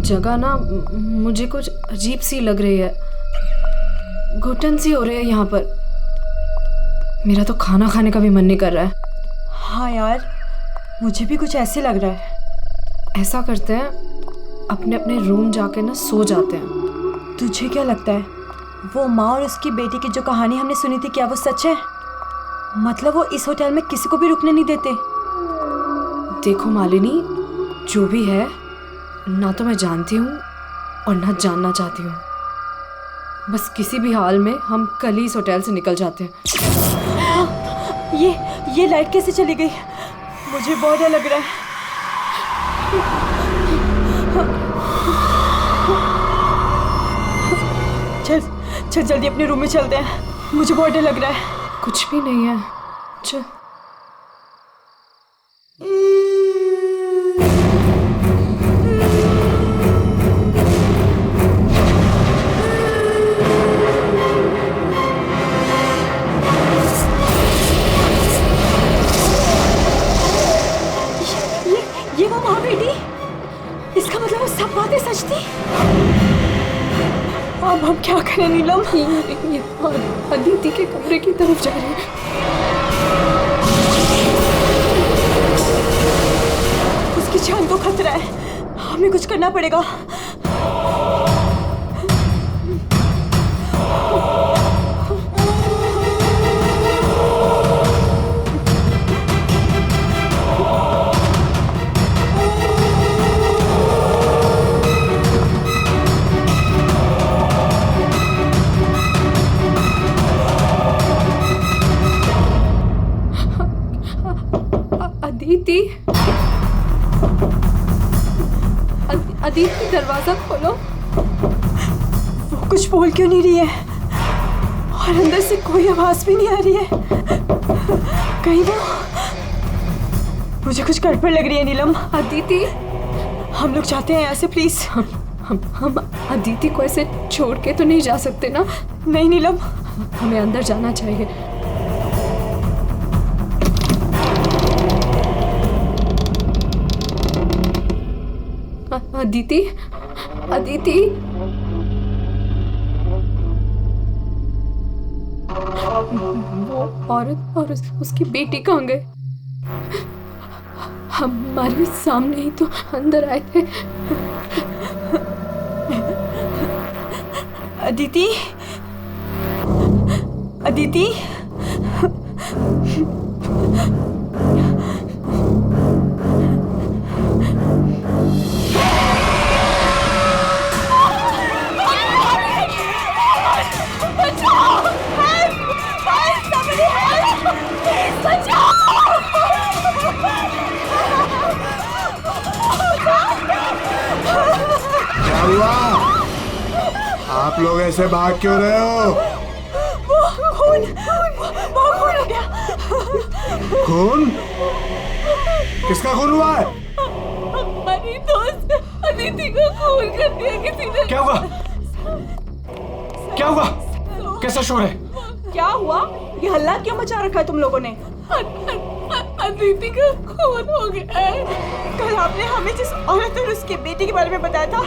जगह ना मुझे कुछ अजीब सी लग रही है, घुटन सी हो रही है यहाँ पर। मेरा तो खाना खाने का भी मन नहीं कर रहा है। हाँ यार, मुझे भी कुछ ऐसे लग रहा है। ऐसा करते हैं, अपने अपने रूम जाके ना सो जाते हैं। तुझे क्या लगता है, वो माँ और उसकी बेटी की जो कहानी हमने सुनी थी, क्या वो सच है? मतलब वो इस होटल में किसी को भी रुकने नहीं देते? देखो मालिनी, जो भी है, ना तो मैं जानती हूँ और ना जानना चाहती हूँ। बस किसी भी हाल में हम कल ही इस होटल से निकल जाते हैं। ये लाइट कैसे चली गई? मुझे बहुत डर लग रहा है। चल जल्दी अपने रूम में चलते हैं, मुझे बहुत डर लग रहा है। कुछ भी नहीं है, चल। ये वो माँ बेटी, इसका मतलब वो सब बातें सच थी। अब हम क्या करें नीलम? ये अदिति के कमरे की तरफ जा रही है। उसकी जान को खतरा है, हमें कुछ करना पड़ेगा। अदिति, दरवाजा खोलो। वो कुछ बोल क्यों नहीं रही है? और अंदर से कोई आवाज भी नहीं आ रही है। कहीं वो, मुझे कुछ गड़बड़ लग रही है नीलम। अदिति, हम लोग जाते हैं यहाँ से, प्लीज। हम अदिति को ऐसे छोड़ के तो नहीं जा सकते ना? नहीं नीलम, हमें अंदर जाना चाहिए। अदिति, अदिति, वो औरत और उसकी बेटी कहाँ गए? हमारे सामने ही तो अंदर आए थे। अदिति, अदिति, आप लोग ऐसे भाग क्यों रहे हो? वो खून हो गया। खून? किसका खून हुआ है? हमारी दोस्त अदिति को खून कर दिया किसी ने। क्या हुआ? क्या हुआ? कैसा शोर है? क्या हुआ? ये हल्ला क्यों मचा रखा है तुम लोगों ने? अदिति का खून हो गया है। कल आपने हमें जिस औरत और उसके बेटे के बारे में बताया था,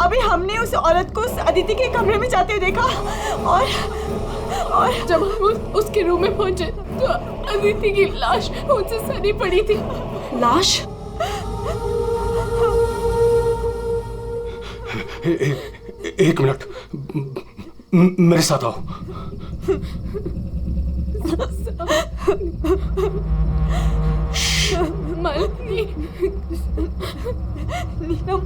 अभी हमने उस औरत को उस अदिति के कमरे में जाते हुए देखा। और जब हम उसके रूम में पहुंचे तो अदिति की लाश उनसे सनी पड़ी थी। लाश? एक मिनट, मेरे साथ आओ। मालिनी, नीलम,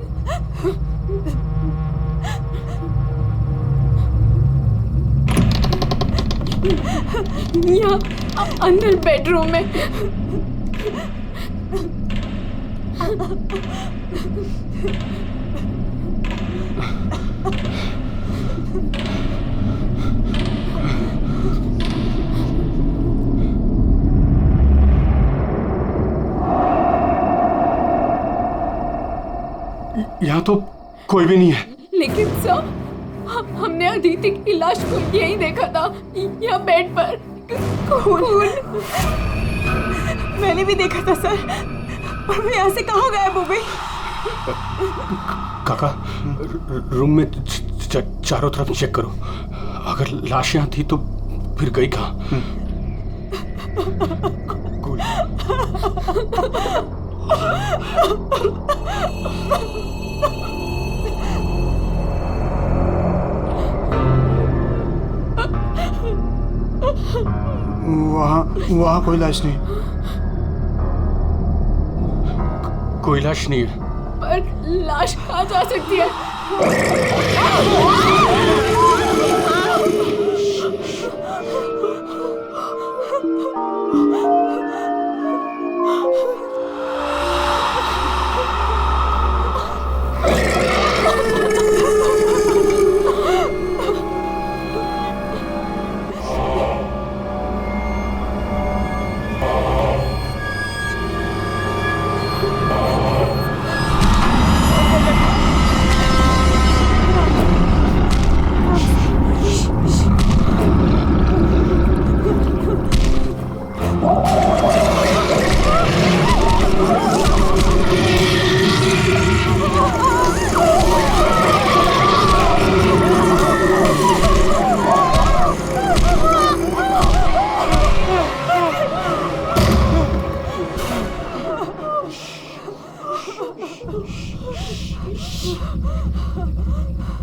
यहाँ अंदर बेडरूम में। यहाँ तो कोई भी नहीं है। लेकिन सर, हमने अदिति की लाश को यही देखा था, यहाँ बेड पर खून। मैंने भी देखा था सर, और वो यहाँ से कहाँ गायब हो गई? काका, रूम में चारों तरफ चेक करो। अगर लाश यहाँ थी तो फिर गई कहाँ? वहाँ कोई लाश नहीं। कोई लाश नहीं है। पर लाश कहाँ जा सकती है?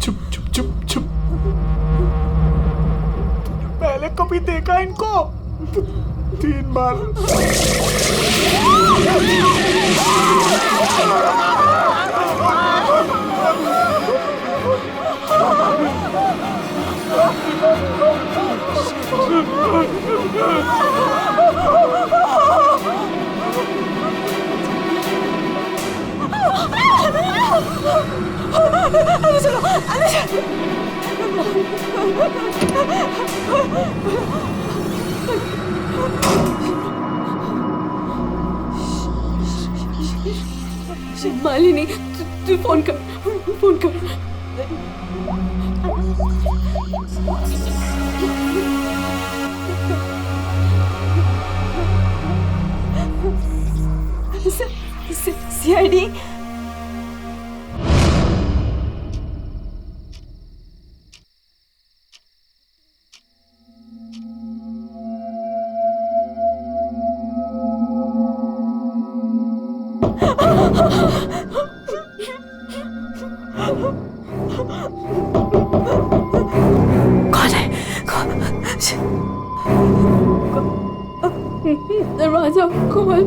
चुप चुप चुप चुप। पहले कभी देखा इनको? 3 बार। मालिनी, तू फोन कर, फोन कर। सीआईडी। कौन है? दरवाजा खोल।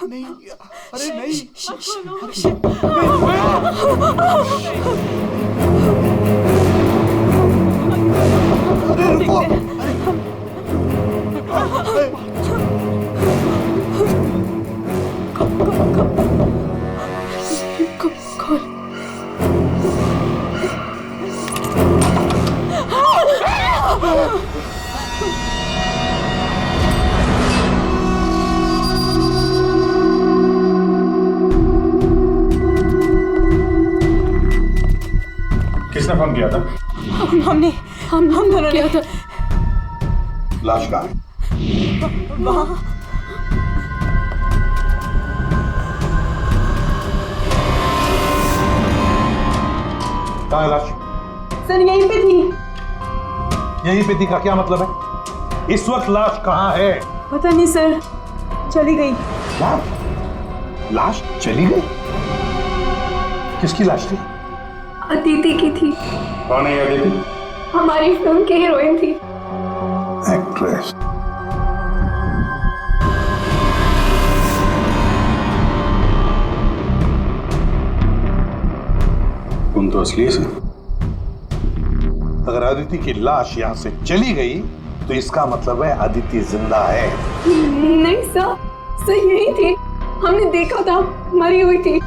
नहीं, अरे नहीं। अरे रुको। किसने फोन किया था? हम दोनों ने। लाश कहाँ है? वहाँ। कहाँ है लाश? सर यहीं पे थी। यहीं पे थी का क्या मतलब है? इस वक्त लाश कहाँ है? पता नहीं सर, चली गई। लाश चली गई? किसकी लाश थी? अदिति की थी। कौन है अदिति? हमारी फिल्म की हीरोइन थी। एक्ट्रेस। तुम तो असली से। अगर अदिति की लाश यहाँ से चली गई तो इसका मतलब है अदिति जिंदा है। नहीं सर यही थी। हमने देखा था, मरी हुई थी।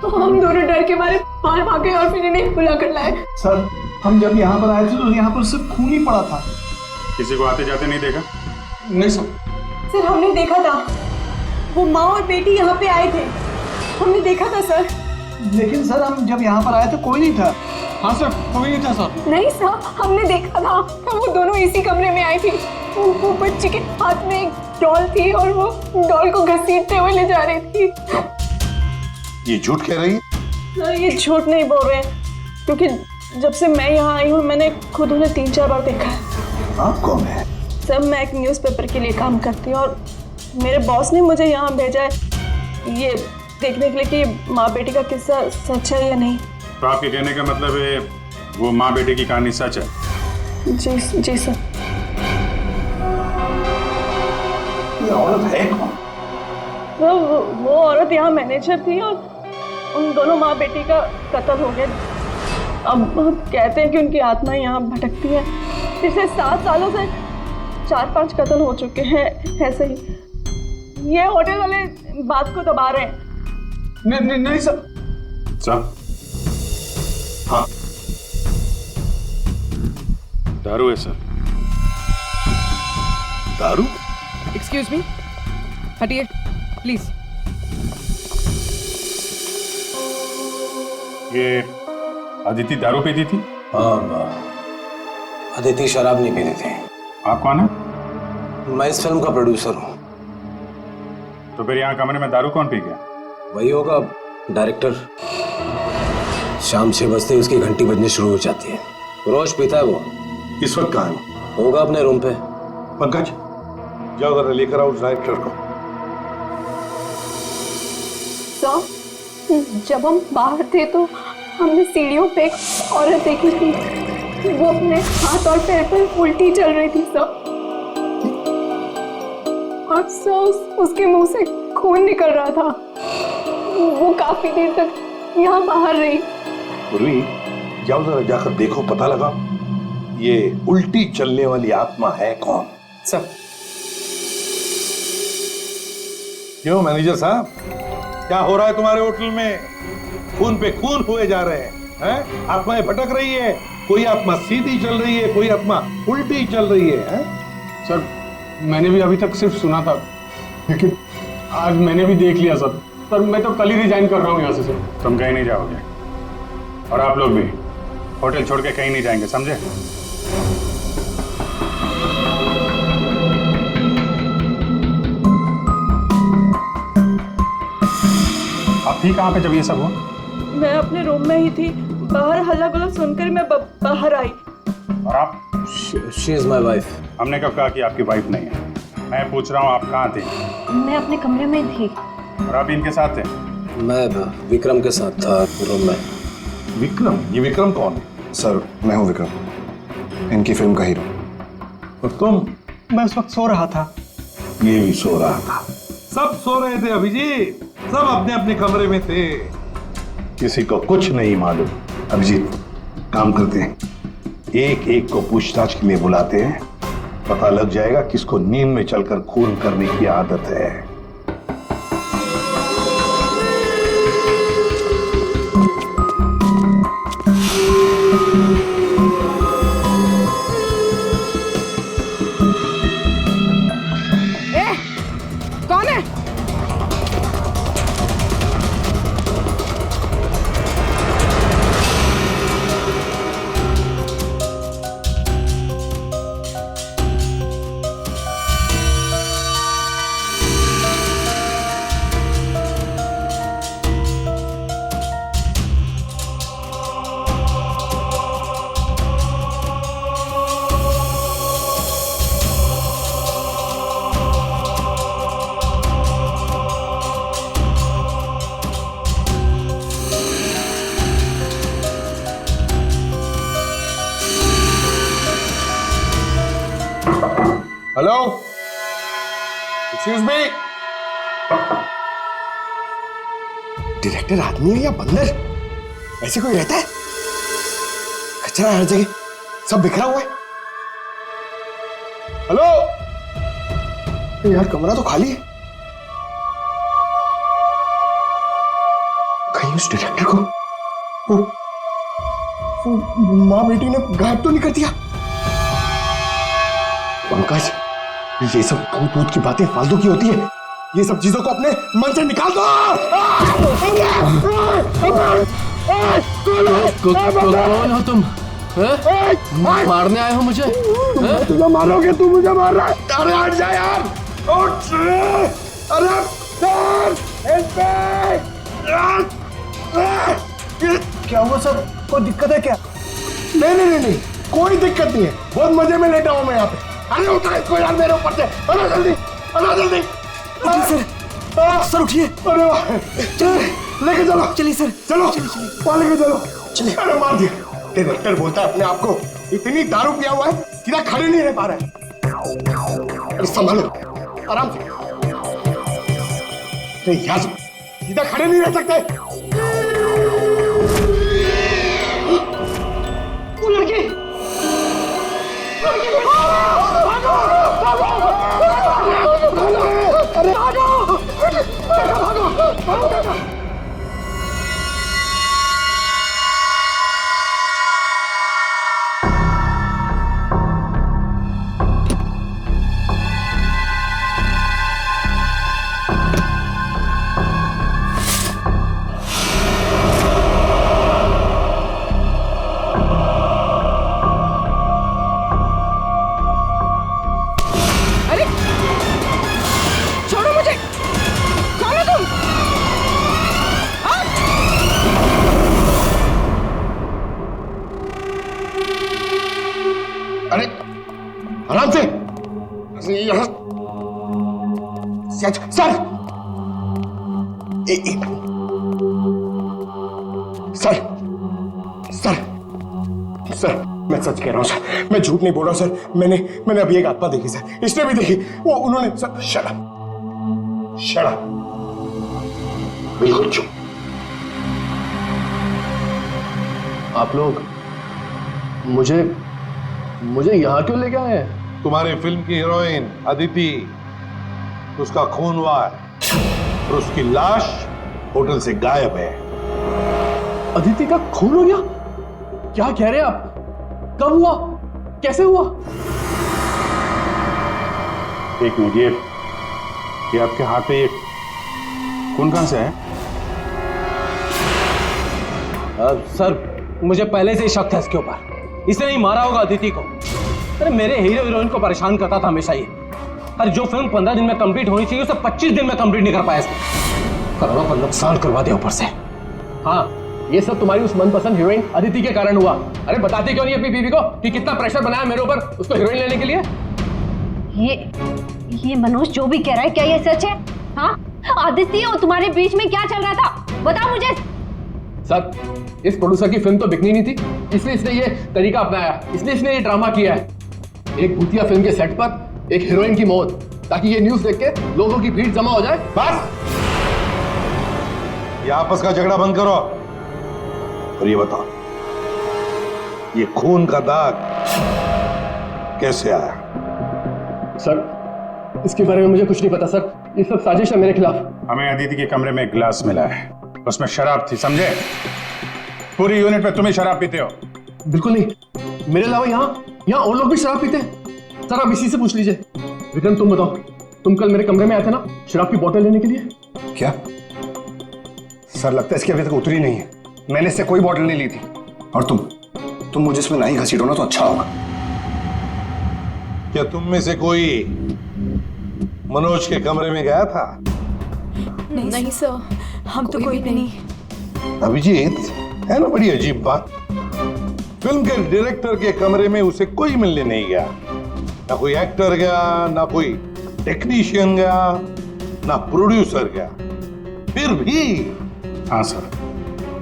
हम दोनों डर के मारे बाहर भागे और फिर इन्हें बुला कर लाए। सर, हम जब यहाँ पर आए थे तो यहाँ पर सिर्फ खून ही पड़ा था। किसी को आते जाते नहीं देखा? नहीं सर। सर हमने देखा था, वो माँ और बेटी यहाँ पे आए थे, हमने देखा था सर। लेकिन सर हम जब यहाँ पर आए तो कोई नहीं था। हाँ सर, कोई नहीं था सर। नहीं सर, हमने देखा था, वो दोनों इसी कमरे में आई थी। वो बच्चे के हाथ में एक डॉल थी और वो डॉल को घसीटते हुए ले जा रही थी। ये झूठ कह रही है? सर ये झूठ नहीं बोल रहे हैं, क्योंकि जब से मैं यहाँ आई हूँ मैंने खुद उन्हें 3-4 बार देखा है। आप कौन है? सर मैं एक न्यूज़पेपर के लिए काम करती हूँ और मेरे बॉस ने मुझे यहाँ भेजा है ये देखने के लिए कि माँ बेटी का किस्सा सच है या नहीं। तो आपके कहने का मतलब है वो माँ बेटे की कहानी सच है? जी सर। ये औरत है कौन? तो वो औरत यहाँ मैनेजर थी और उन दोनों माँ बेटी का कत्ल हो गया। अब कहते हैं कि उनकी आत्मा यहाँ भटकती है। पिछले 7 सालों से 4-5 कत्ल हो चुके हैं ऐसे ही। ये होटल वाले बात को दबा रहे हैं। नहीं सर। सर हाँ दारू है सर। दारू? एक्सक्यूज मी, हटिए प्लीज। ये अदिति दारू पीती थी? अदिति शराब नहीं पीती थी। आप कौन है? मैं इस फिल्म का प्रोड्यूसर हूँ। तो फिर यहाँ कमरे में दारू कौन पी गया? वही होगा डायरेक्टर। शाम 6 बजते ही उसकी घंटी बजनी शुरू हो जाती है। रोज पीता है वो। इस वक्त कहाँ है? होगा अपने रूम पे। पंकज जाओ जरा लेकर आओ उस डायरेक्टर को। सर जब हम बाहर थे तो हमने सीढ़ियों पे एक औरत देखी थी। वो अपने हाथ और पैर पर उल्टी चल रही थी सर। और सर उसके मुंह से खून निकल रहा था। वो काफी देर तक यहाँ बाहर रही। पूर्वी जाओ जरा जाकर देखो, पता लगा ये उल्टी चलने वाली आत्मा है कौन। सर। क्यों मैनेजर साहब, क्या हो रहा है तुम्हारे होटल में? खून पे खून हुए जा रहे हैं? आत्माएं भटक रही है। कोई आत्मा सीधी चल रही है, कोई आत्मा उल्टी चल रही है? सर मैंने भी अभी तक सिर्फ सुना था, लेकिन आज मैंने भी देख लिया सर। सर मैं तो कल ही रिजाइन कर रहा हूँ यहाँ से सर। तुम कहीं नहीं जाओगे और आप लोग भी होटल छोड़ के कहीं नहीं जाएंगे, समझे? आप थी कहाँ पे जब ये सब हुआ? मैं अपने रूम में ही थी, बाहर हल्ला गुल्ला सुनकर मैं बाहर आई। और आप? She is my wife. हमने कब कहा कि आपकी वाइफ नहीं है? मैं पूछ रहा हूँ आप कहाँ थे? मैं अपने कमरे में थी। और आप इनके साथ थे? मैं विक्रम के साथ था रूम में। विक्रम? ये विक्रम कौन है? सर मैं हूँ विक्रम, इनकी फिल्म का हीरो। और तुम? मैं उस वक्त सो रहा था। ये भी सो रहा था। सब सो रहे थे अभिजीत, सब अपने अपने कमरे में थे, किसी को कुछ नहीं मालूम। अभिजीत काम करते हैं, एक एक को पूछताछ के लिए बुलाते हैं, पता लग जाएगा किसको नींद में चलकर खून करने की आदत है। कौन है? Hello, excuse me. डायरेक्टर आदमी है या बंदर? ऐसे कोई रहता है? कचरा हर जगह, सब बिखरा हुआ है। हेलो यार, कमरा तो खाली है। कहीं उस डायरेक्टर को वो माँ बेटी ने गायब तो नहीं कर दिया? पंकज, ये सब भूत भूत की बातें फालतू की होती है। ये सब चीजों को अपने मन से निकाल दो। कौन हो तुम? मारने आए हो मुझे? तुझे मारोगे, तू मुझे मार रहा है। अरे हट जा यार, उठ। अरे क्या हुआ सर? कोई दिक्कत है क्या? नहीं, कोई दिक्कत नहीं है। बहुत मजे में लेटा हूँ मैं यहाँ पे। अरे उठा इसको यार मेरे ऊपर से। अरे जल्दी। सर उठिए। अरे वाह, लेके चलो। चलिए सर, चलो वहाँ लेके चलो। चलिए। अरे मार दिया। डायरेक्टर बोलता है अपने आप को इतनी दारू पिया हुआ है सीधा खड़े नहीं रह पा रहा है। अरे संभालो, आराम से। अरे यार सीधा खड़े नहीं रह सकते। वो लड़की अरे भागो। आराम से। सर सर मैं सच कह रहा हूँ सर, मैं झूठ नहीं बोल रहा हूँ सर। मैंने अभी एक आत्मा देखी सर, इसने भी देखी। वो उन्होंने सर। शट अप, बिल्कुल चुप। आप लोग मुझे यहाँ क्यों लेके आए हैं? तुम्हारी फिल्म की हीरोइन अदिति, उसका खून हुआ है और उसकी लाश होटल से गायब है। अदिति का खून हो गया? क्या कह रहे हैं आप? कब हुआ? कैसे हुआ? एक मिनट, ये आपके हाथ पे ये खून कहां से है? सर मुझे पहले से ही शक था इसके ऊपर। इसने नहीं मारा होगा अदिति को। अरे मेरे हीरो हीरोइन को परेशान करता था हमेशा ये। अरे जो फिल्म 15 दिन में कंप्लीट होनी चाहिए उसे 25 दिन में कंप्लीट नहीं कर पाया इसने। करोड़ों का नुकसान करवा दिया ऊपर से। हाँ, ये सब तुम्हारी उस मनपसंद हीरोइन अदिति के कारण हुआ। अरे बताते क्यों नहीं अपनी बीवी को कि कितना प्रेशर बनाया मेरे ऊपर उसको हीरोइन लेने के लिए? ये मनोज जो भी कह रहा है, क्या ये सच है? हाँ, आदित्य और तुम्हारे बीच में क्या चल रहा था? बताओ मुझे। सर, इस प्रोड्यूसर की फिल्म तो बिकनी नहीं थी, इसलिए इसने ये तरीका अपनाया, इसने ये ड्रामा किया है। एक भूतिया फिल्म के सेट पर एक हीरोइन की मौत, ताकि ये न्यूज़ देख के लोगों की भीड़ जमा हो जाए। बस, ये आपस का झगड़ा बंद करो और ये बताओ, ये खून का दाग कैसे आया? सर, इसके बारे में मुझे कुछ नहीं पता सर। ये सब साजिश है मेरे खिलाफ। हमें अदिति के कमरे में एक गिलास मिला है, उसमें शराब थी, समझे? पूरी यूनिट में तुम ही शराब पीते हो। बिल्कुल नहीं, मेरे अलावा यहाँ और लोग भी शराब पीते हैं। सर आप इसी से पूछ लीजिए। विक्रम तुम बताओ, तुम कल मेरे कमरे में आए थे ना शराब की बोतल लेने के लिए? क्या सर, लगता है इसकी अभी तक उतरी नहीं है। मैंने इससे कोई बोतल नहीं ली थी। और तुम मुझे इसमें नहीं घसीटो ना तो अच्छा होगा। क्या तुम में से कोई मनोज के कमरे में गया था? नहीं सर, हम तो कोई भी नहीं। अभिजीत, है ना बड़ी अजीब बात। फिल्म के डायरेक्टर के कमरे में उसे कोई मिलने नहीं गया, ना कोई एक्टर गया, ना कोई टेक्नीशियन गया, ना प्रोड्यूसर गया। फिर भी हाँ सर,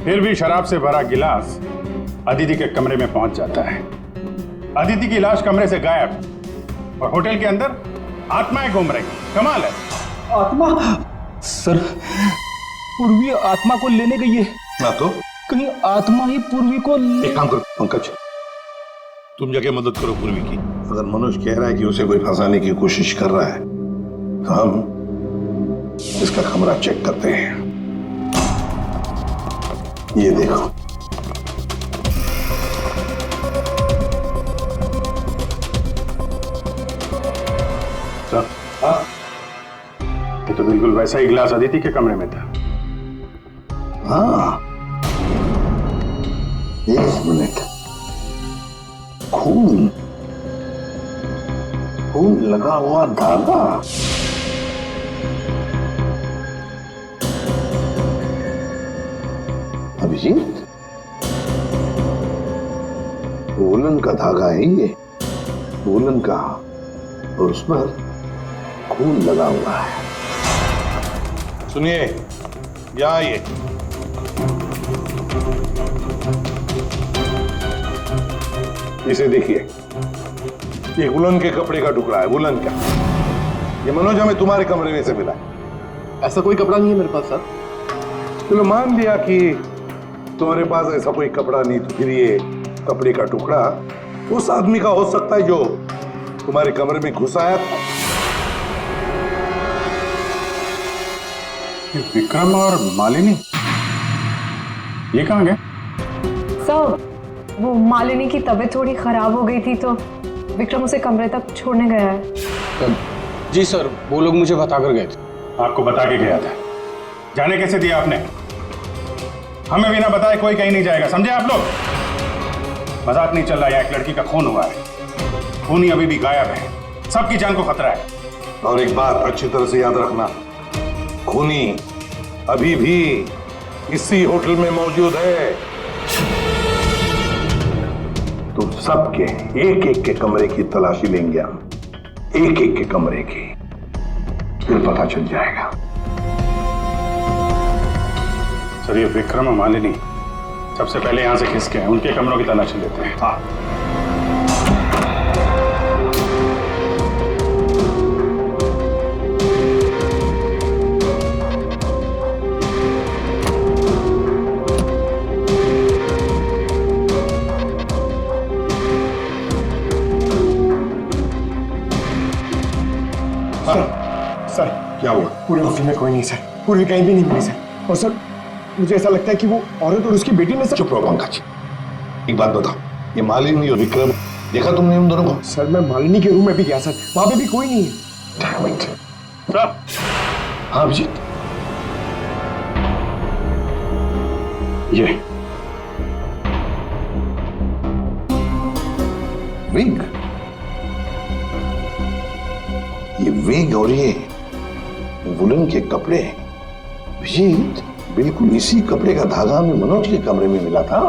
फिर भी शराब से भरा गिलास अदिति के कमरे में पहुंच जाता है। अदिति की लाश कमरे से गायब और होटल के अंदर आत्माएं घूम रही। कमाल है। आत्मा? सर, पूर्वी आत्मा को लेने गई है। ना तो कहीं आत्मा ही पूर्वी को एक काम करो पंकज, तुम जाके मदद करो पूर्वी की। अगर मनोज कह रहा है कि उसे कोई फंसाने की कोशिश कर रहा है तो हम इसका कमरा चेक करते हैं। ये देखो, तो बिल्कुल वैसा ही गिलास अदिति के कमरे में था। हाँ, एक मिनट, खून खून लगा हुआ धागा। अभिजीत, वूलन का धागा है ये, वूलन का, और उस पर खून लगा हुआ है। सुनिए, यहाँ आइए। इसे देखिए, ये वुलन के कपड़े का टुकड़ा है, वुलन का। ये मनोज हमें तुम्हारे कमरे में से मिला है। ऐसा कोई कपड़ा नहीं है मेरे पास सर। चलो मान लिया कि तुम्हारे पास ऐसा कोई कपड़ा नहीं, तो फिर ये कपड़े का टुकड़ा उस आदमी का हो सकता है जो तुम्हारे कमरे में घुस आया था। विक्रम और मालिनी ये कहाँ गए? सर, वो मालिनी की तबीयत थोड़ी खराब हो गई थी तो विक्रम उसे कमरे तक छोड़ने गया है। जी सर, वो लोग मुझे बताकर गए थे। आपको बता के गया था? जाने कैसे दिया आपने? हमें बिना बताए कोई कहीं नहीं जाएगा, समझे आप लोग? मजाक नहीं चल रहा है, एक लड़की का खून हुआ है, खूनी अभी भी गायब है, सबकी जान को खतरा है। और एक बात अच्छी तरह से याद रखना, खूनी अभी भी इसी होटल में मौजूद है। तो सबके एक एक के कमरे की तलाशी लेंगे हम, एक एक के कमरे की, फिर पता चल जाएगा। सर, ये विक्रम और मालिनी सबसे पहले यहां से खिसके हैं, उनके कमरों की तलाशी लेते हैं। हाँ, सर, क्या हुआ? पूरे ऑफिस में कोई नहीं सर, पूरी कहीं भी नहीं मिली सर। और सर, मुझे ऐसा लगता है कि वो औरत और उसकी बेटी ने सर। चुप रहो पंकज, एक बात बताओ, ये मालिनी और विक्रम देखा तुमने उन दोनों को? सर, मैं मालिनी के रूम में भी गया सर, वहां पे भी कोई नहीं है। Damn it. सर, हाँ अभिजीत, ये विग, ये विग और ये वुलन के कपड़े, अभिजीत बिल्कुल इसी कपड़े का धागा हमें मनोज के कमरे में मिला था।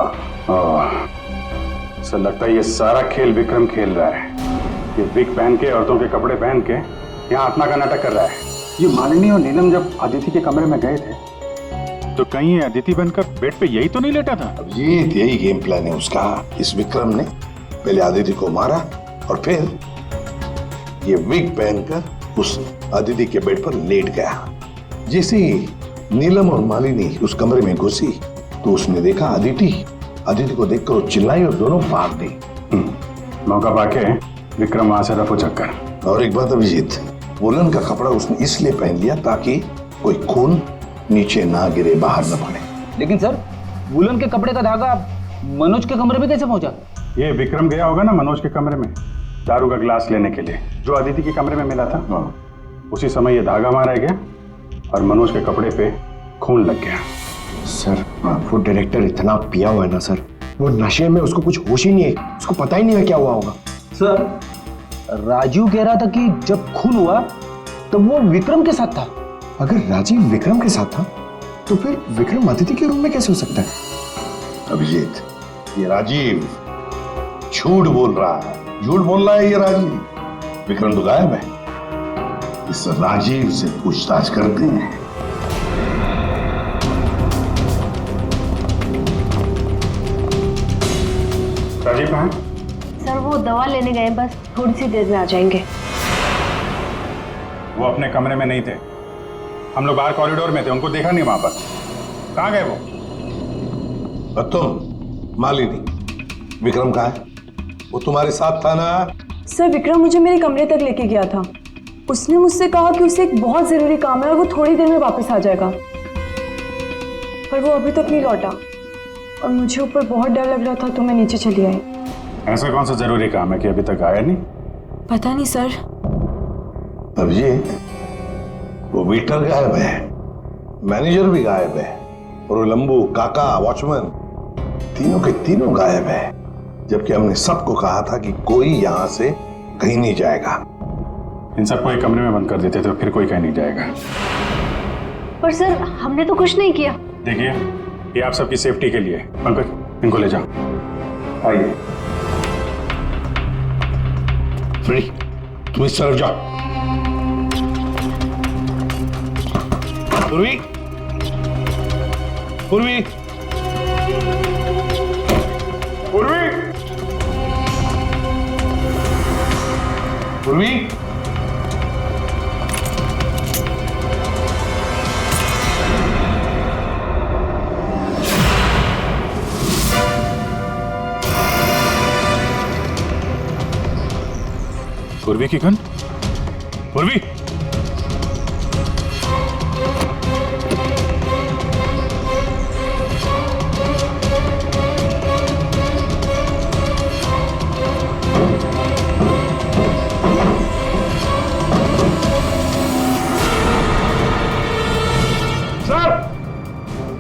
सर, लगता है ये सारा खेल विक्रम खेल रहा है। ये विग पहन के, औरतों के कपड़े पहन के यहाँ आत्मा का नाटक कर रहा है। ये मालिनी और नीलम जब अदिति के कमरे में गए थे तो कहीं ये अदिति बनकर बेड पे यही तो नहीं लेटा था? अभिजीत, यही गेम प्लान है उसका। इस विक्रम ने पहले अदिति को मारा और फिर ये विग पहनकर उस अदिति के बेड पर लेट गया। जैसे ही नीलम और मालिनी उस कमरे में घुसी तो उसने देखा अदिति को देखकर वो चिल्लाई और दोनों भाग गई। मौका पाके विक्रम वहां से रफू चक्कर। और एक बात अभिजीत, वुलन का कपड़ा उसने इसलिए पहन लिया ताकि कोई खून नीचे ना गिरे, बाहर न पड़े। लेकिन सर, वुलन के कपड़े का धागा मनोज के कमरे में कैसे पहुंचा? ये विक्रम गया होगा ना मनोज के कमरे में दारू का गिलास लेने के लिए, जो अदिति के कमरे में मिला था। उसी समय ये धागा मारा गया और मनोज के कपड़े पे खून लग गया। सर, वो डायरेक्टर इतना पिया हुआ है ना सर, वो नशे में उसको कुछ होश ही नहीं है, उसको पता ही नहीं है क्या हुआ होगा। सर, राजीव कह रहा था कि जब खून हुआ तब वो विक्रम के साथ था। अगर राजीव विक्रम के साथ था तो फिर विक्रम अदिति के रूम में कैसे हो सकता है? अभिजीत, ये राजीव झूठ बोल रहा है, झूठ बोल रहा है ये राजीव। विक्रम तो गायब है। इस राजीव से पूछताछ करते हैं। राजीव कहाँ? सर, वो दवा लेने गए, बस थोड़ी सी देर में आ जाएंगे। वो अपने कमरे में नहीं थे, हम लोग बाहर कॉरिडोर में थे, उनको देखा नहीं वहां पर। कहाँ गए वो? और तुम मालिनी, विक्रम कहाँ है? वो तुम्हारे साथ था ना? सर, विक्रम मुझे मेरे कमरे तक लेके गया था। उसने मुझसे कहा कि उसे एक बहुत जरूरी काम है और वो थोड़ी देर में वापस आ जाएगा, पर वो अभी तक नहीं लौटा और मुझे ऊपर बहुत डर लग रहा था तो मैं नीचे चली आई। ऐसा कौन सा जरूरी काम है कि अभी तक आया नहीं? पता नहीं सर। अभिजीत, वो वेटर गायब है, मैनेजर भी गायब है, और वो लंबू, काका, वॉचमैन, तीनों के तीनों गायब है। जबकि हमने सबको कहा था कि कोई यहां से कहीं नहीं जाएगा। इन सबको एक कमरे में बंद कर देते तो फिर कोई कहीं नहीं जाएगा। पर सर हमने तो कुछ नहीं किया। देखिए, ये आप सबकी सेफ्टी के लिए। पंकज, इनको ले जाओ। आइए। फ्रेडी, तुम इस तरफ जाओ। पूर्वी, पूर्वी, पूर्वी, पूर्वी, पूर्वी की गन। पूर्वी,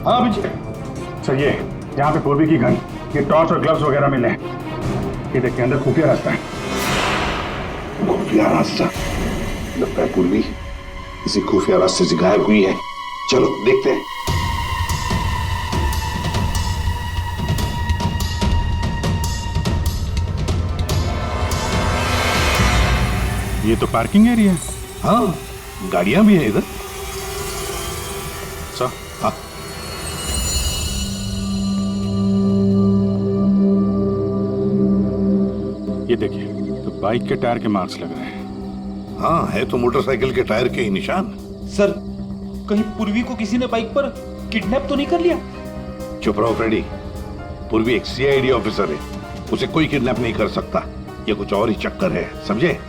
हाँ अभिजीत। सर ये यहाँ पे पूर्वी की गन, ये टॉर्च और ग्लव्स वगैरह मिले हैं। ये देखिए, अंदर खुफिया रास्ता है। खुफिया रास्ता? लगता है पूर्वी किसी खुफिया रास्ते से गायब हुई है। चलो देखते हैं। ये तो पार्किंग एरिया है। हाँ, गाड़ियां भी है इधर। सर, हाँ, ये देखिए, तो बाइक के टायर के मार्क्स लग रहे हैं। हाँ है तो मोटरसाइकिल के टायर के ही निशान। सर कहीं पूर्वी को किसी ने बाइक पर किडनैप तो नहीं कर लिया? चुप रहो फ्रेडी। पूर्वी एक सीआईडी ऑफिसर है, उसे कोई किडनैप नहीं कर सकता। ये कुछ और ही चक्कर है, समझे?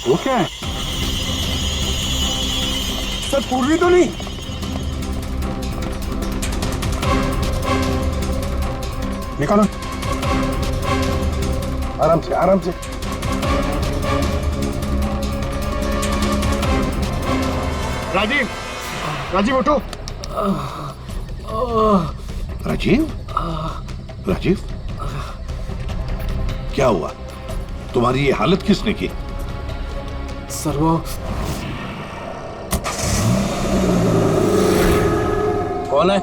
वो क्या है? सर पूर्वी तो नहीं? निकालो। आराम से, आराम से। राजीव, राजीव उठो। राजीव, राजीव, क्या हुआ? तुम्हारी ये हालत किसने की? सर वो कौन है?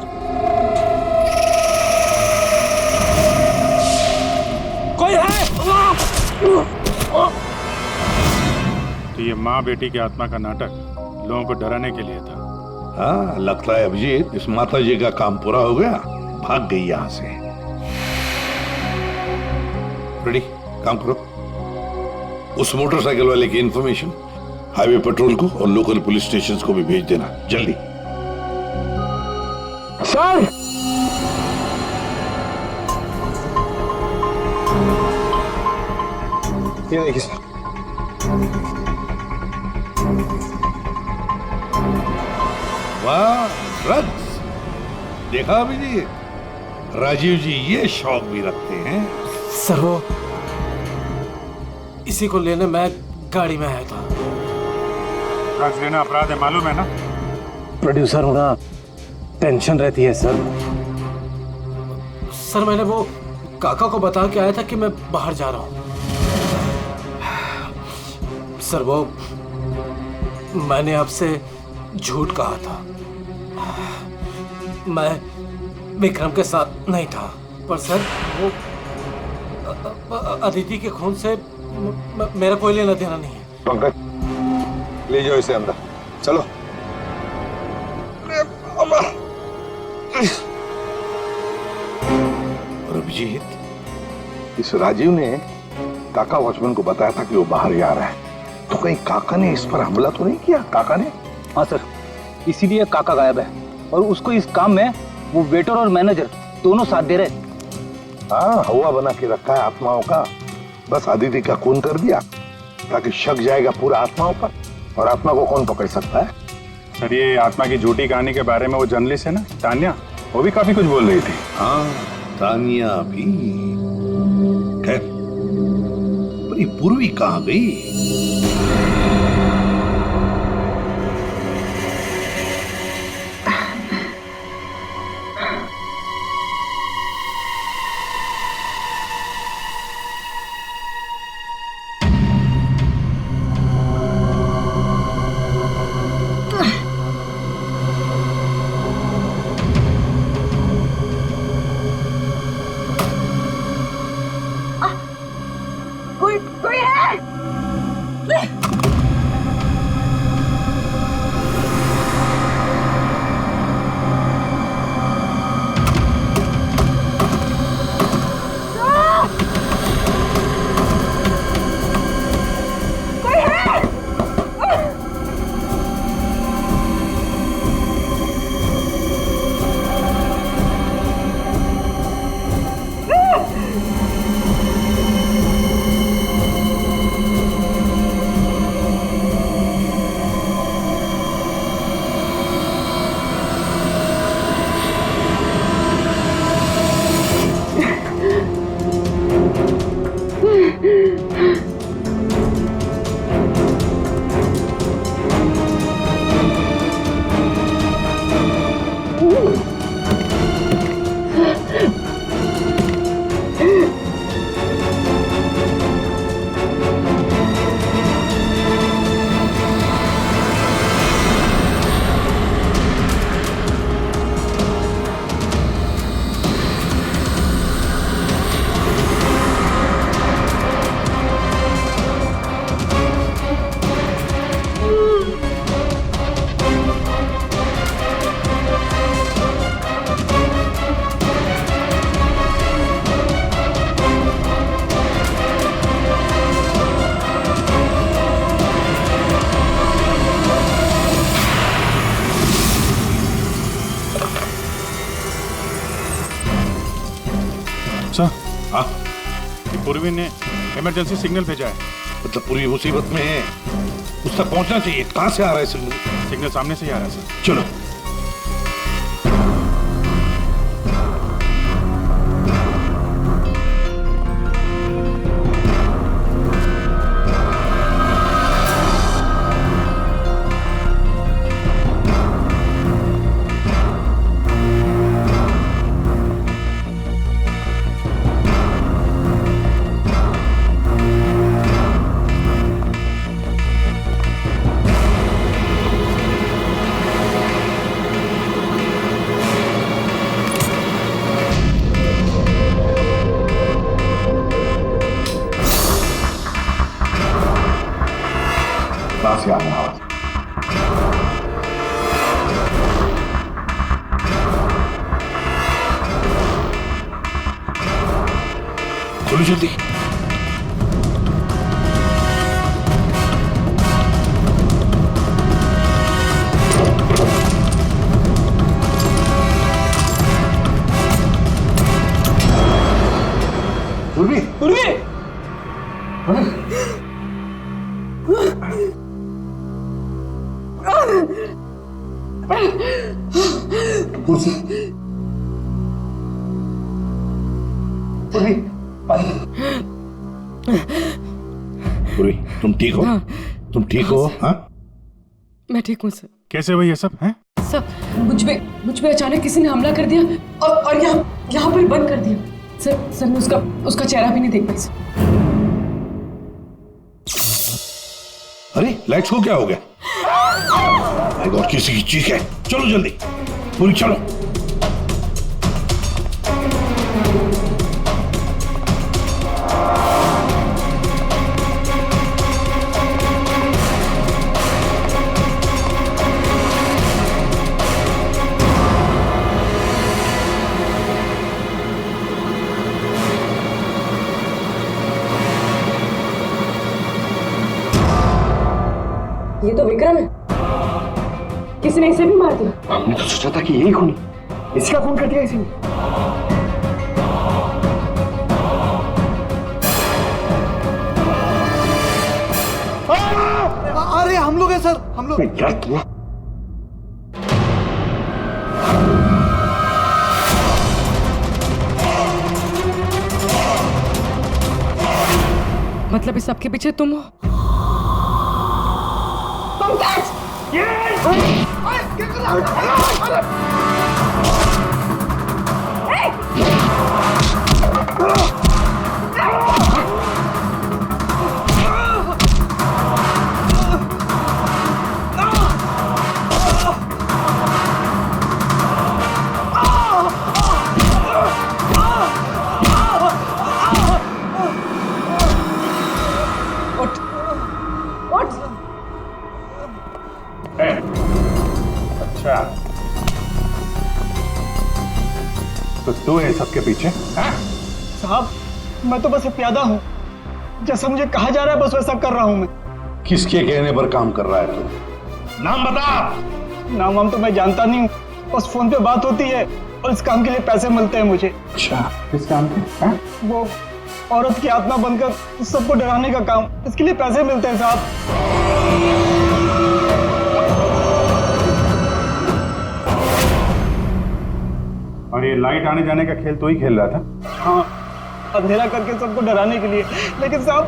कोई है? तो ये माँ बेटी की आत्मा का नाटक लोगों को डराने के लिए था। हाँ, लगता है अभिजीत इस माता जी का काम पूरा हो गया, भाग गई यहां से। रेडी, काम करो। उस मोटरसाइकिल वाले की इंफॉर्मेशन हाईवे पेट्रोल को और लोकल पुलिस स्टेशंस को भी भेज देना, जल्दी। सर, ये देखिए सर। वाह, ड्रग्स! देखा अभिजीत, राजीव जी ये शौक भी रखते हैं। सर वो इसी को लेने मैं गाड़ी में आया था। ड्रग्स लेना अपराध है, मालूम है ना? प्रोड्यूसर होना टेंशन रहती है सर। सर मैंने वो काका को बता के आया था कि मैं बाहर जा रहा हूँ। सर वो मैंने आपसे झूठ कहा था। मैं विक्रम के साथ नहीं था, पर सर वो अदिति के खून से मेरा कोई लेना देना नहीं है। पंकज, ले जाओ इसे अंदर, चलो। और अभिजीत, इस राजीव ने काका वॉचमैन को बताया था कि वो बाहर जा रहा है, तो कहीं काका ने इस पर हमला तो नहीं किया? काका ने? हाँ सर, इसीलिए काका गायब है और उसको इस काम में वो वेटर और मैनेजर दोनों साथ दे रहे। हाँ, हवा बना के रखा है आत्माओं का। बस आदिति का खून कर दिया ताकि शक जाएगा पूरा आत्माओं पर, और आत्मा को कौन पकड़ सकता है? सर ये आत्मा की झूठी कहानी के बारे में वो जर्नलिस्ट है ना, तान्या, वो भी काफी कुछ बोल रही थी। हाँ, तानिया भी। खैर, पर ये पूर्वी कहाँ गई? कोई है? सर, हाँ, ये पूर्वी ने इमरजेंसी सिग्नल भेजा है। मतलब पूरी मुसीबत में है, उस तक पहुंचना चाहिए। कहां से आ रहा है सिग्नल? सिग्नल सामने से ही आ रहा है सर। चलो। कहां से आ रहा है? खोलो जल्दी। पूर्वी, पूर्वी! कुर्सी। पूर्वी, पूर्वी, तुम ठीक हो? हाँ। तुम ठीक हो? हाँ? मैं ठीक हूँ सर। कैसे हुई ये सब है? सर मुझ पे अचानक किसी ने हमला कर दिया और यहाँ पर बंद कर दिया। सर मैं उसका चेहरा भी नहीं देख पाई सर। अरे लाइट्स को क्या हो गया? माय गॉड, किसी की चीख है। चलो जल्दी, पूरी चलो। ये तो विक्रम है। किसी ने इसे भी मार दिया। हमने तो सोचा था कि यही खूनी, इसका खून कर दिया इसी ने। अरे हम लोग हैं सर, हम लोग। क्या किया? मतलब इस सब के पीछे तुम हो? अच्छा, तो तू है सबके पीछे? साहब, मैं तो बस एक प्यादा हूँ। जैसा मुझे कहा जा रहा है बस वैसा कर रहा हूँ मैं। किसके कहने पर काम कर रहा है तू? नाम बता। नाम वाम तो मैं जानता नहीं हूँ, बस फोन पे बात होती है और इस काम के लिए पैसे मिलते हैं मुझे। अच्छा, किस काम के? वो औरत की आत्मा बनकर सबको डराने का काम, इसके लिए पैसे मिलते हैं साहब। और ये लाइट आने जाने का खेल तो ही खेल रहा था? हाँ, अंधेरा करके सबको डराने के लिए। लेकिन साहब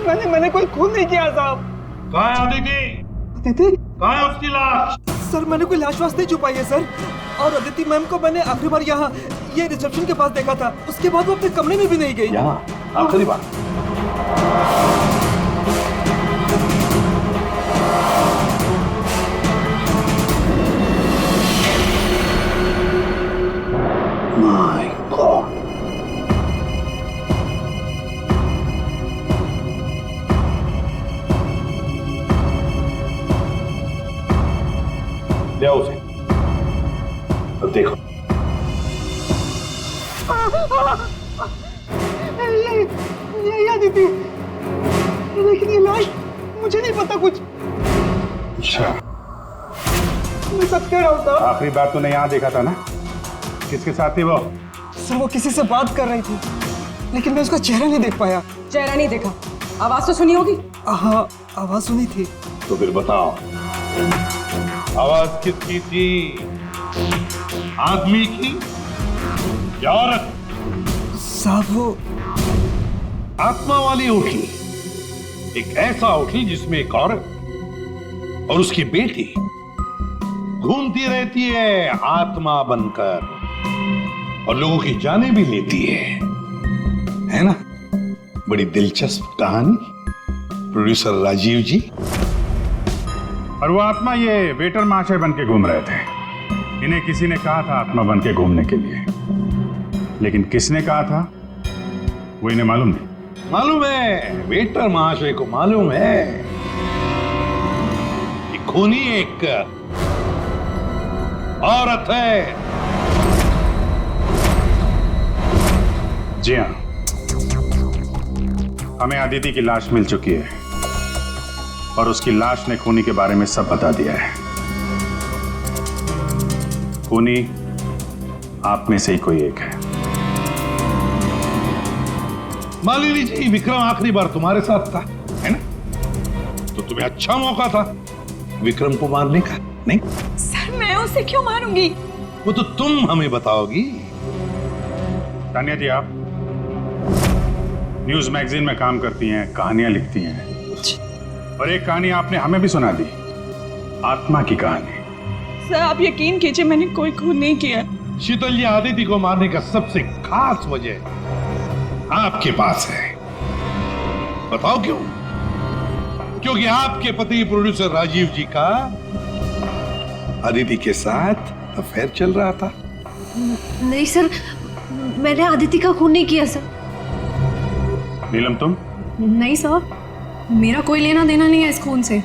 मैंने कोई खून नहीं किया साहब। कहाँ है अदिति? अदिति? कहाँ है उसकी लाश? सर मैंने कोई लाश वाश नहीं छुपाई है सर। और अदिति मैम को मैंने आखिरी बार यहाँ ये रिसेप्शन के पास देखा था, उसके बाद वो अपने कमरे में भी नहीं गई। यहाँ आखिरी बार? My God. ले आओ उसे। अब देखो। ये अदिति, लेकिन ये लाश मुझे नहीं पता कुछ। अच्छा, मैं सच कह रहा हूँ साहब। आखिरी बार तूने यहाँ देखा था ना? किसके साथ थी वो? सर वो किसी से बात कर रही थी, लेकिन मैं उसका चेहरा नहीं देख पाया। चेहरा नहीं देखा, आवाज तो सुनी होगी? हाँ, आवाज सुनी थी। तो फिर बताओ, आवाज किसकी थी? आदमी की या औरत? साहब वो आत्मा वाली होटल, एक ऐसा होटल जिसमें एक औरत और उसकी बेटी घूमती रहती है आत्मा बनकर और लोगों की जानें भी लेती है ना? बड़ी दिलचस्प कहानी, प्रोड्यूसर राजीव जी। और वो आत्मा ये वेटर महाशय बन के घूम रहे थे। इन्हें किसी ने कहा था आत्मा बन के घूमने के लिए, लेकिन किसने कहा था वो इन्हें मालूम नहीं। मालूम है, वेटर महाशय को मालूम है कि खूनी एक औरत है। जी हाँ, हमें अदिति की लाश मिल चुकी है और उसकी लाश ने खूनी के बारे में सब बता दिया है। खूनी आप में से ही कोई एक है। मालिनी जी, विक्रम आखिरी बार तुम्हारे साथ था, है ना? तो तुम्हें अच्छा मौका था विक्रम को मारने का, नहीं? सर मैं उसे क्यों मारूंगी? वो तो तुम हमें बताओगी। तानिया जी, आप न्यूज मैगजीन में काम करती हैं, कहानियां लिखती हैं, और एक कहानी आपने हमें भी सुना दी, आत्मा की कहानी। सर आप यकीन कीजिए, मैंने कोई खून नहीं किया। शीतल जी, आदिति को मारने का सबसे खास वजह आपके पास है। बताओ क्यों? क्योंकि आपके पति प्रोड्यूसर राजीव जी का आदिति के साथ अफेयर चल रहा था। नहीं सर, मैंने आदिति का खून नहीं किया सर। नीलम, तुम? नहीं सर, मेरा कोई लेना देना नहीं है इस खून से।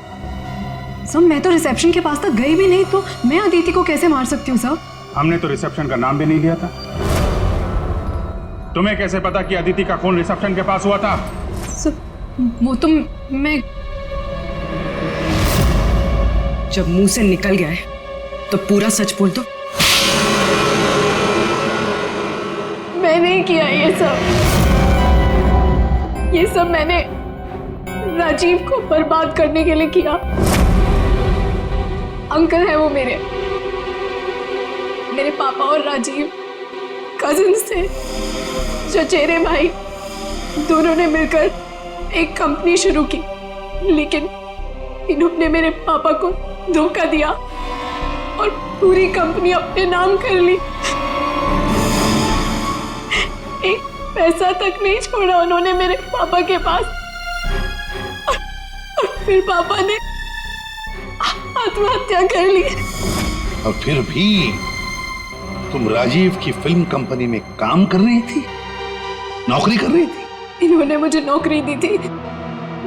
सर मैं तो रिसेप्शन के पास तक गई भी नहीं, तो मैं अदिति को कैसे मार सकती हूँ सर? हमने तो रिसेप्शन का नाम भी नहीं लिया था। तुम्हें कैसे पता कि अदिति का खून रिसेप्शन के पास हुआ था? सर वो तो मैं, जब मुंह से निकल गया है तो पूरा सच बोल दो। मैं नहीं किया ये सब मैंने राजीव को बर्बाद करने के लिए किया। अंकल है वो मेरे पापा और राजीव कजिन्स थे, चचेरे भाई, दोनों ने मिलकर एक कंपनी शुरू की, लेकिन इन्होंने मेरे पापा को धोखा दिया और पूरी कंपनी अपने नाम कर ली। एक पैसा तक नहीं छोड़ा उन्होंने मेरे पापा के पास। और फिर पापा ने आत्महत्या कर ली। और फिर भी तुम राजीव की फिल्म कंपनी में काम कर रही थी, नौकरी कर रही थी। इन्होंने मुझे नौकरी दी थी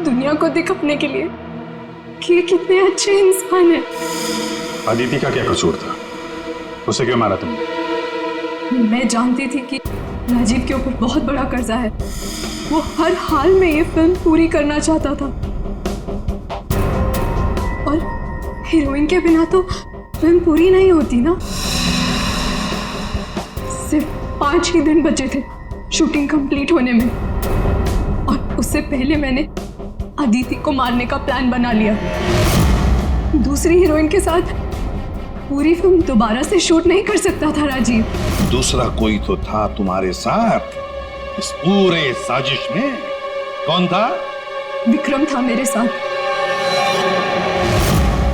दुनिया को दिखाने के लिए कि ये कितने अच्छे इंसान हैं। अदिति का क्या कसूर था? उसे क्यों मारा तुमने? मैं जानती थी कि राजीव के ऊपर बहुत बड़ा कर्जा है। वो हर हाल में ये फिल्म पूरी करना चाहता था और हीरोइन के बिना तो फिल्म पूरी नहीं होती ना। सिर्फ 5 ही दिन बचे थे शूटिंग कंप्लीट होने में और उससे पहले मैंने अदिति को मारने का प्लान बना लिया। दूसरी हीरोइन के साथ पूरी फिल्म दोबारा से शूट नहीं कर सकता था राजीव। दूसरा कोई तो था तुम्हारे साथ इस पूरे साजिश में। कौन था? विक्रम था मेरे साथ।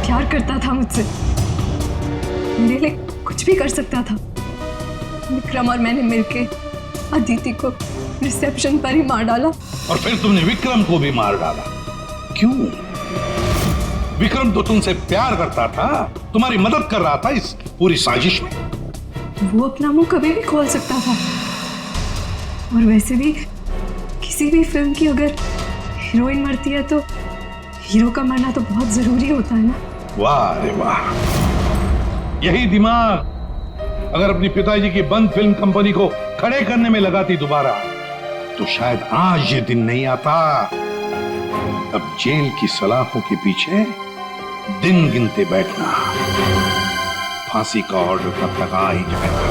प्यार करता था मुझसे, मेरे लिए कुछ भी कर सकता था। विक्रम और मैंने मिलके अदिति को रिसेप्शन पर ही मार डाला। और फिर तुमने विक्रम को भी मार डाला। क्यों? विक्रम तो तुमसे प्यार करता था, तुम्हारी मदद कर रहा था इस पूरी साजिश में। वो अपना मुंह कभी भी खोल सकता था। और वैसे भी किसी भी फिल्म की अगर हीरोइन मरती है तो हीरो का मरना तो बहुत जरूरी होता है ना। वाह रे वाह, यही दिमाग अगर अपनी पिताजी की बंद फिल्म कंपनी को खड़े करने में लगाती दोबारा, तो शायद आज ये दिन नहीं आता। अब जेल की सलाखों के पीछे दिन गिनते बैठना, फांसी का ऑर्डर तब तक आ ही जाएगा।